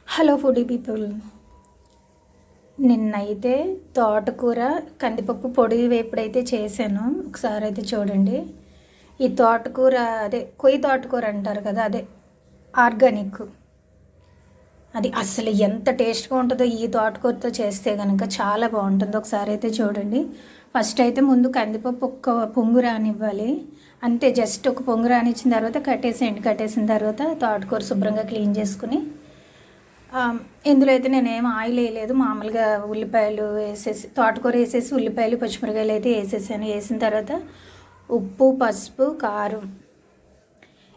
Hello foodie people. నిన్నైతే తోటకూర కందిపప్పు పొడి వేపుడైతే చేశాను. ఒకసారి అయితే చూడండి. ఈ తోటకూర అదే కొయ్యి తోటకూర అంటారు కదా, అదే ఆర్గానిక్. అది అసలు ఎంత టేస్ట్గా ఉంటుందో ఈ తోటకూరతో చేస్తే కనుక చాలా బాగుంటుంది. ఒకసారి అయితే చూడండి. ఫస్ట్ అయితే ముందు కందిపప్పు ఒక్క పొంగు రానివ్వాలి. అంతే, జస్ట్ ఒక పొంగు రానిచ్చిన తర్వాత కట్టేసిన తర్వాత తోటకూర శుభ్రంగా క్లీన్ చేసుకుని ఇందులో అయితే నేనేం ఆయిల్ వేయలేదు. మామూలుగా ఉల్లిపాయలు వేసేసి తోటకూర వేసేసి ఉల్లిపాయలు పచ్చిమిరకాయలు అయితే వేసేసాను. వేసిన తర్వాత ఉప్పు పసుపు కారం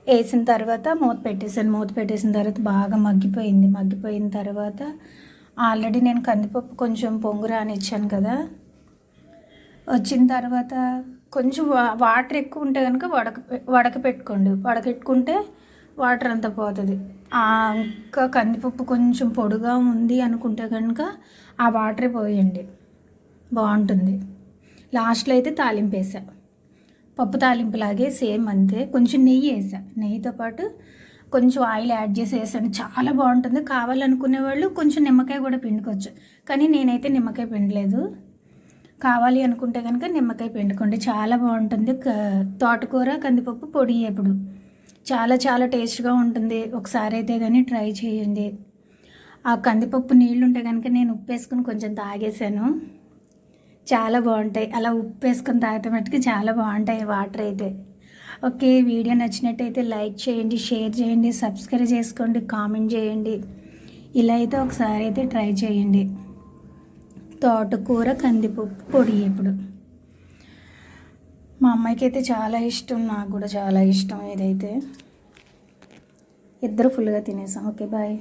వేసిన తర్వాత మూత పెట్టేసిన తర్వాత బాగా మగ్గిపోయిన తర్వాత ఆల్రెడీ నేను కందిపప్పు కొంచెం పొంగు రానిచ్చాను కదా, వచ్చిన తర్వాత కొంచెం వాటర్ ఎక్కువ ఉంటే కనుక వడకపెట్టుకుంటే వాటర్ అంతా పోతుంది. ఇంకా కందిపప్పు కొంచెం పొడిగా ఉంది అనుకుంటే కనుక ఆ వాటరే పోయండి, బాగుంటుంది. లాస్ట్లో అయితే తాలింపు వేసా, పప్పు తాలింపులాగే సేమ్ అంతే. కొంచెం నెయ్యి వేసా, నెయ్యితో పాటు కొంచెం ఆయిల్ యాడ్ చేసి వేసాను. చాలా బాగుంటుంది. కావాలనుకునే వాళ్ళు కొంచెం నిమ్మకాయ కూడా పిండుకోవచ్చు, కానీ నేనైతే నిమ్మకాయ పిండలేదు. కావాలి అనుకుంటే కనుక నిమ్మకాయ పిండుకోండి, చాలా బాగుంటుంది. తోటకూర కందిపప్పు పొడి ఎప్పుడు చాలా చాలా టేస్ట్గా ఉంటుంది. ఒకసారి అయితే కానీ ట్రై చేయండి. ఆ కందిపప్పు నీళ్ళు ఉంటే కనుక నేను ఉప్పు వేసుకుని కొంచెం తాగేసాను, చాలా బాగుంటాయి. అలా ఉప్పు వేసుకొని తాగితే మట్టుకు చాలా బాగుంటాయి వాటర్ అయితే. ఓకే, వీడియో నచ్చినట్టయితే లైక్ చేయండి, షేర్ చేయండి, సబ్స్క్రైబ్ చేసుకోండి, కామెంట్ చేయండి. ఇలా అయితే ఒకసారి అయితే ట్రై చేయండి. తోటకూర కందిపప్పు పొడి ఎప్పుడు మా అమ్మాయికి అయితే చాలా ఇష్టం, నాకు కూడా చాలా ఇష్టం. ఇదైతే ఇద్దరు ఫుల్గా తినేసాం. Okay, bye.